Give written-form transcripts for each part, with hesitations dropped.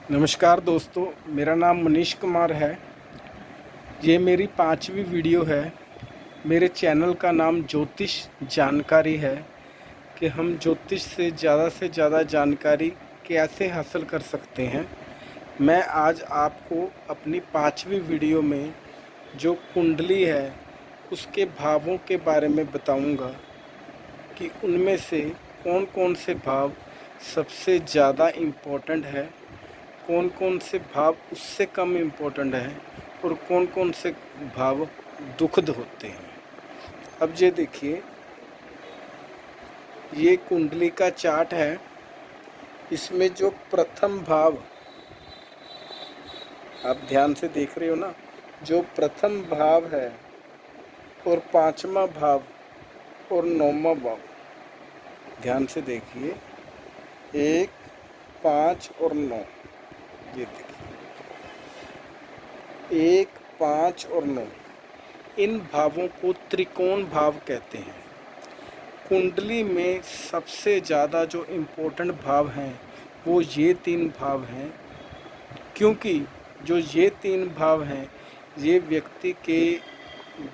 नमस्कार दोस्तों, मेरा नाम मनीष कुमार है। ये मेरी 5वीं वीडियो है। मेरे चैनल का नाम ज्योतिष जानकारी है कि हम ज्योतिष से ज़्यादा जानकारी कैसे हासिल कर सकते हैं। मैं आज आपको अपनी 5वीं वीडियो में जो कुंडली है उसके भावों के बारे में बताऊंगा कि उनमें से कौन कौन से भाव सबसे ज़्यादा इम्पोर्टेंट है, कौन कौन से भाव उससे कम इम्पोर्टेंट हैं और कौन कौन से भाव दुखद होते हैं। अब ये देखिए, ये कुंडली का चार्ट है। इसमें जो प्रथम भाव आप ध्यान से देख रहे हो ना, जो प्रथम भाव है और 5वां भाव और 9वां भाव, ध्यान से देखिए, 1, 5 और 9। ये देखिए, 1, 5 और 9, इन भावों को त्रिकोण भाव कहते हैं। कुंडली में सबसे ज़्यादा जो इम्पोर्टेंट भाव हैं वो ये 3 भाव हैं, क्योंकि जो ये 3 भाव हैं, ये व्यक्ति के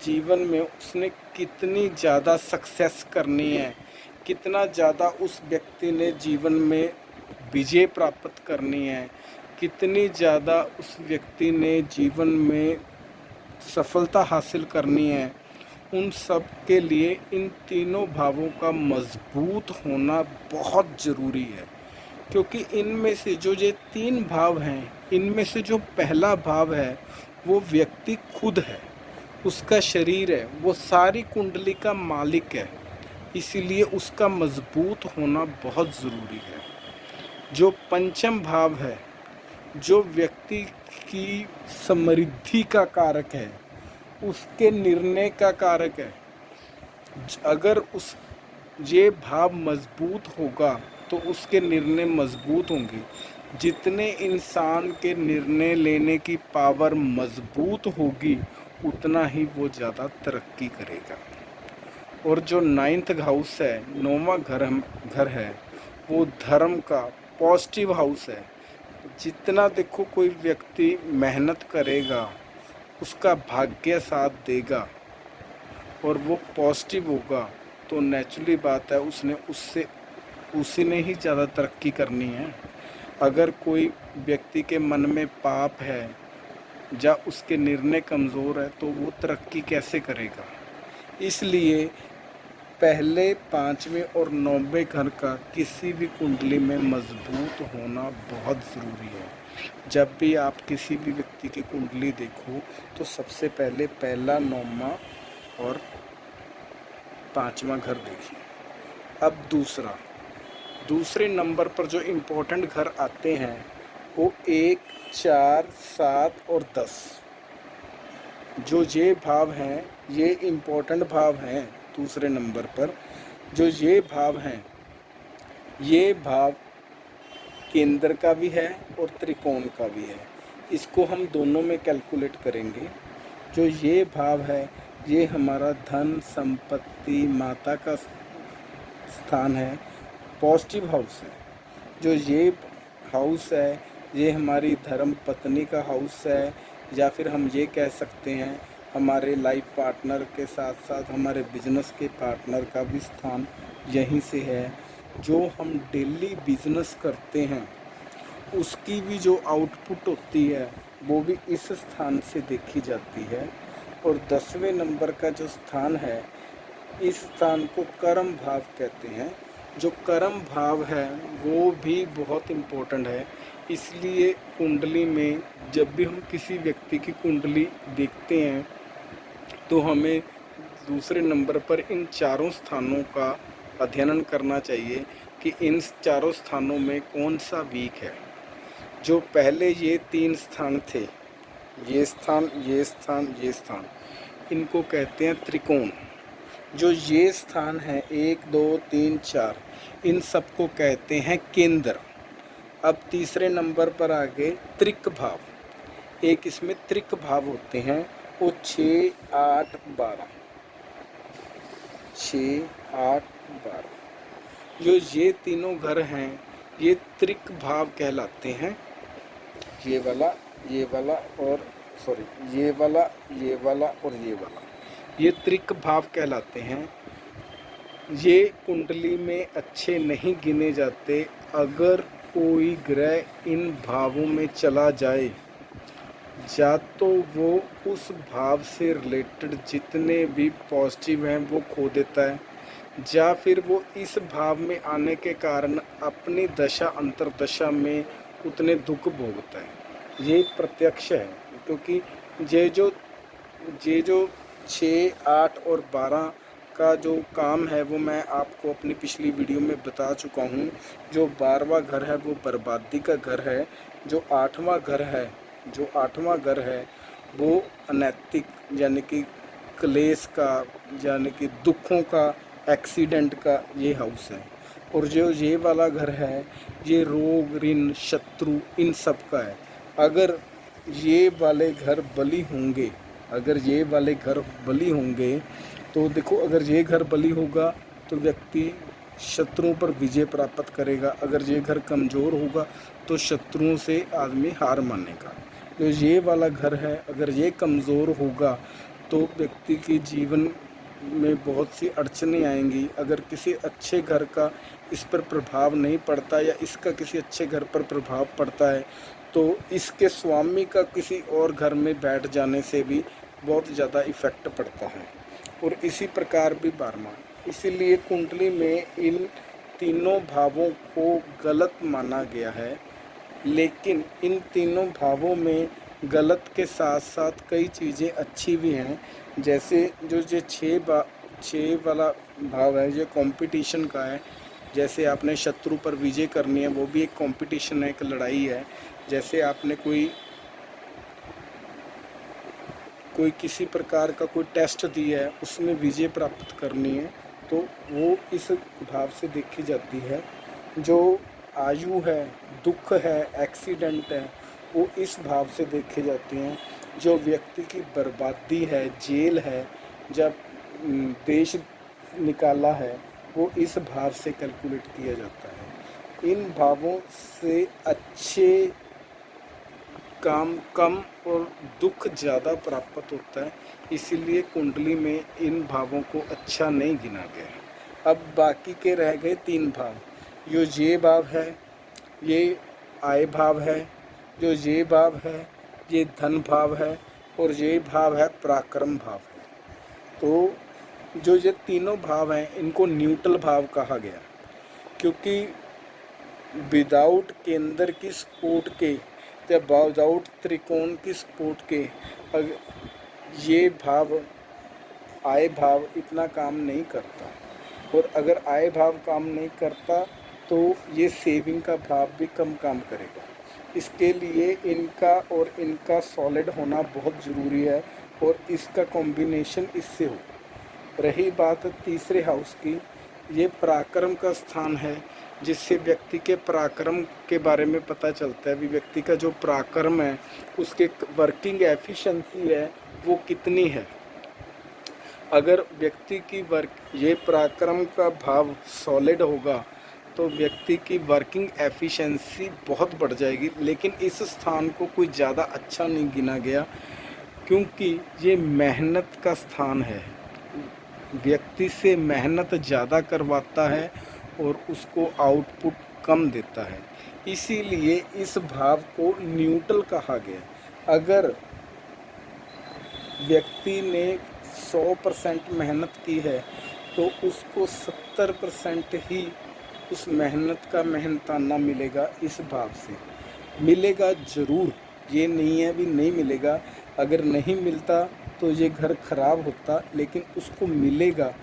जीवन में उसने कितनी ज़्यादा सक्सेस करनी है, कितना ज़्यादा उस व्यक्ति ने जीवन में विजय प्राप्त करनी है, कितनी ज़्यादा उस व्यक्ति ने जीवन में सफलता हासिल करनी है, उन सब के लिए इन तीनों भावों का मजबूत होना बहुत ज़रूरी है। क्योंकि इनमें से जो ये 3 भाव हैं, इनमें से जो पहला भाव है वो व्यक्ति खुद है, उसका शरीर है, वो सारी कुंडली का मालिक है। इसीलिए उसका मजबूत होना बहुत ज़रूरी है। जो पंचम भाव है, जो व्यक्ति की समृद्धि का कारक है, उसके निर्णय का कारक है, अगर उस ये भाव मजबूत होगा तो उसके निर्णय मजबूत होंगे। जितने इंसान के निर्णय लेने की पावर मजबूत होगी, उतना ही वो ज़्यादा तरक्की करेगा। और जो 9th हाउस है, 9वां घर है, वो धर्म का पॉजिटिव हाउस है। जितना देखो कोई व्यक्ति मेहनत करेगा, उसका भाग्य साथ देगा और वो पॉजिटिव होगा, तो नेचुरली बात है उसी ने ही ज़्यादा तरक्की करनी है। अगर कोई व्यक्ति के मन में पाप है या उसके निर्णय कमज़ोर है, तो वो तरक्की कैसे करेगा। इसलिए पहले 5वें और 9वें घर का किसी भी कुंडली में मजबूत होना बहुत ज़रूरी है। जब भी आप किसी भी व्यक्ति की कुंडली देखो तो सबसे पहले पहला, 9वां और 5वां घर देखिए। अब दूसरे नंबर पर जो इम्पोर्टेंट घर आते हैं वो 1, 4, 7 और 10। जो ये भाव हैं, ये इम्पोर्टेंट भाव हैं। दूसरे नंबर पर जो ये भाव हैं, ये भाव केंद्र का भी है और त्रिकोण का भी है। इसको हम दोनों में कैलकुलेट करेंगे। जो ये भाव है, ये हमारा धन, संपत्ति, माता का स्थान है, पॉजिटिव हाउस है। जो ये हाउस है, ये हमारी धर्म पत्नी का हाउस है, या फिर हम ये कह सकते हैं हमारे लाइफ पार्टनर के साथ साथ हमारे बिजनेस के पार्टनर का भी स्थान यहीं से है। जो हम डेली बिजनेस करते हैं उसकी भी जो आउटपुट होती है वो भी इस स्थान से देखी जाती है। और 10वें नंबर का जो स्थान है, इस स्थान को कर्म भाव कहते हैं। जो कर्म भाव है वो भी बहुत इम्पोर्टेंट है। इसलिए कुंडली में जब भी हम किसी व्यक्ति की कुंडली देखते हैं तो हमें दूसरे नंबर पर इन चारों स्थानों का अध्ययन करना चाहिए कि इन चारों स्थानों में कौन सा वीक है। जो पहले ये 3 स्थान थे, ये स्थान, ये स्थान, ये स्थान, इनको कहते हैं त्रिकोण। जो ये स्थान है 1, 2, 3, 4, इन सबको कहते हैं केंद्र। अब तीसरे नंबर पर आ गए त्रिक भाव। एक इसमें त्रिक भाव होते हैं, वो 6, 8, 12, 6, 8, 12। जो ये तीनों घर हैं, ये त्रिक भाव कहलाते हैं। ये वाला, ये वाला और सॉरी ये वाला, ये वाला और ये वाला, ये त्रिक भाव कहलाते हैं। ये कुंडली में अच्छे नहीं गिने जाते। अगर कोई ग्रह इन भावों में चला जाए, या तो वो उस भाव से रिलेटेड जितने भी पॉजिटिव हैं वो खो देता है, या फिर वो इस भाव में आने के कारण अपनी दशा अंतर्दशा में उतने दुख भोगता है। ये प्रत्यक्ष है, क्योंकि ये जो 6, 8 और 12 का जो काम है वो मैं आपको अपनी पिछली वीडियो में बता चुका हूँ। जो 12वां घर है वो बर्बादी का घर है। जो 8वां घर है वो अनैतिक यानी कि क्लेश का, यानी कि दुखों का, एक्सीडेंट का ये हाउस है। और जो ये वाला घर है ये रोग, ऋण, शत्रु, इन सब का है। अगर ये वाले घर बली होंगे, अगर ये वाले घर बली होंगे तो देखो, अगर ये घर बली होगा तो व्यक्ति शत्रुओं पर विजय प्राप्त करेगा। अगर ये घर कमज़ोर होगा तो शत्रुओं से आदमी हार मानेगा। जो ये वाला घर है अगर ये कमज़ोर होगा तो व्यक्ति के जीवन में बहुत सी अड़चनें आएंगी। अगर किसी अच्छे घर का इस पर प्रभाव नहीं पड़ता या इसका किसी अच्छे घर पर प्रभाव पड़ता है तो इसके स्वामी का किसी और घर में बैठ जाने से भी बहुत ज़्यादा इफ़ेक्ट पड़ता है। और इसी प्रकार भी 12वां। इसीलिए कुंडली में इन तीनों भावों को गलत माना गया है। लेकिन इन तीनों भावों में गलत के साथ साथ कई चीज़ें अच्छी भी हैं। जैसे जो ये 6 वाला भाव है ये कंपटीशन का है। जैसे आपने शत्रु पर विजय करनी है, वो भी एक कंपटीशन है, एक लड़ाई है। जैसे आपने कोई किसी प्रकार का कोई टेस्ट दिया है, उसमें विजय प्राप्त करनी है तो वो इस भाव से देखी जाती है। जो आयु है, दुख है, एक्सीडेंट है, वो इस भाव से देखे जाते हैं। जो व्यक्ति की बर्बादी है, जेल है, जब देश निकाला है, वो इस भाव से कैलकुलेट किया जाता है। इन भावों से अच्छे काम कम और दुख ज़्यादा प्राप्त होता है। इसीलिए कुंडली में इन भावों को अच्छा नहीं गिना गया। अब बाकी के रह गए 3 भाव। जो ये भाव है ये आय भाव है, जो ये भाव है ये धन भाव है, और ये भाव है पराक्रम भाव है। तो जो ये तीनों भाव हैं इनको न्यूट्रल भाव कहा गया, क्योंकि विदाउट केंद्र की सपोर्ट के या विदाउट त्रिकोण की सपोर्ट के ये भाव, आय भाव इतना काम नहीं करता। और अगर आय भाव काम नहीं करता तो ये सेविंग का भाव भी कम काम करेगा। इसके लिए इनका और इनका सॉलिड होना बहुत ज़रूरी है और इसका कॉम्बिनेशन इससे हो। रही बात तीसरे हाउस की, ये पराक्रम का स्थान है, जिससे व्यक्ति के पराक्रम के बारे में पता चलता है। भी व्यक्ति का जो पराक्रम है, उसके वर्किंग एफिशिएंसी है वो कितनी है। अगर व्यक्ति की ये पराक्रम का भाव सॉलिड होगा तो व्यक्ति की वर्किंग एफिशिएंसी बहुत बढ़ जाएगी। लेकिन इस स्थान को कोई ज़्यादा अच्छा नहीं गिना गया, क्योंकि ये मेहनत का स्थान है। व्यक्ति से मेहनत ज़्यादा करवाता है और उसको आउटपुट कम देता है। इसीलिए इस भाव को न्यूट्रल कहा गया। अगर व्यक्ति ने 100% मेहनत की है तो उसको 70% ही उस मेहनत का मेहनताना मिलेगा। इस भाव से मिलेगा ज़रूर, ये नहीं है भी नहीं मिलेगा। अगर नहीं मिलता तो ये घर खराब होता, लेकिन उसको मिलेगा।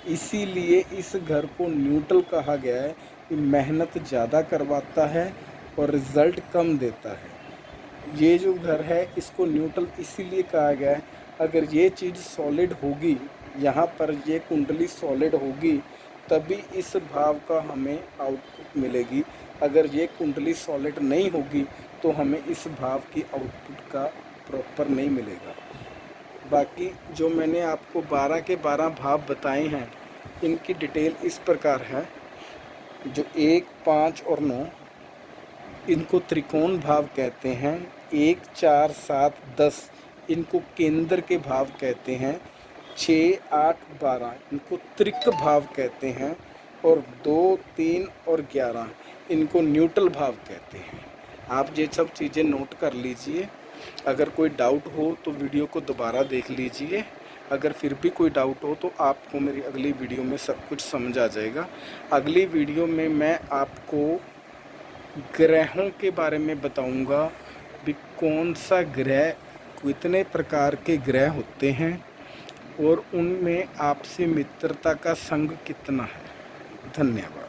इसीलिए इस घर को न्यूट्रल कहा गया है कि मेहनत ज़्यादा करवाता है और रिज़ल्ट कम देता है। ये जो घर है इसको न्यूट्रल इसीलिए कहा गया है। अगर ये चीज़ सॉलिड होगी, यहाँ पर ये कुंडली सॉलिड होगी, तभी इस भाव का हमें आउटपुट मिलेगी। अगर ये कुंडली सॉलिड नहीं होगी तो हमें इस भाव की आउटपुट का प्रॉपर नहीं मिलेगा। बाकी जो मैंने आपको 12 के 12 भाव बताए हैं, इनकी डिटेल इस प्रकार है। जो 1, 5 और 9, इनको त्रिकोण भाव कहते हैं। 1, 4, 7, 10 इनको केंद्र के भाव कहते हैं। 6, 8, 12 इनको त्रिक भाव कहते हैं। और 2, 3 और 11 इनको न्यूट्रल भाव कहते हैं। आप ये सब चीज़ें नोट कर लीजिए। अगर कोई डाउट हो तो वीडियो को दोबारा देख लीजिए। अगर फिर भी कोई डाउट हो तो आपको मेरी अगली वीडियो में सब कुछ समझ आ जाएगा। अगली वीडियो में मैं आपको ग्रहों के बारे में बताऊंगा भी कौन सा ग्रह, कितने प्रकार के ग्रह होते हैं और उनमें आपसी मित्रता का संग कितना है। धन्यवाद।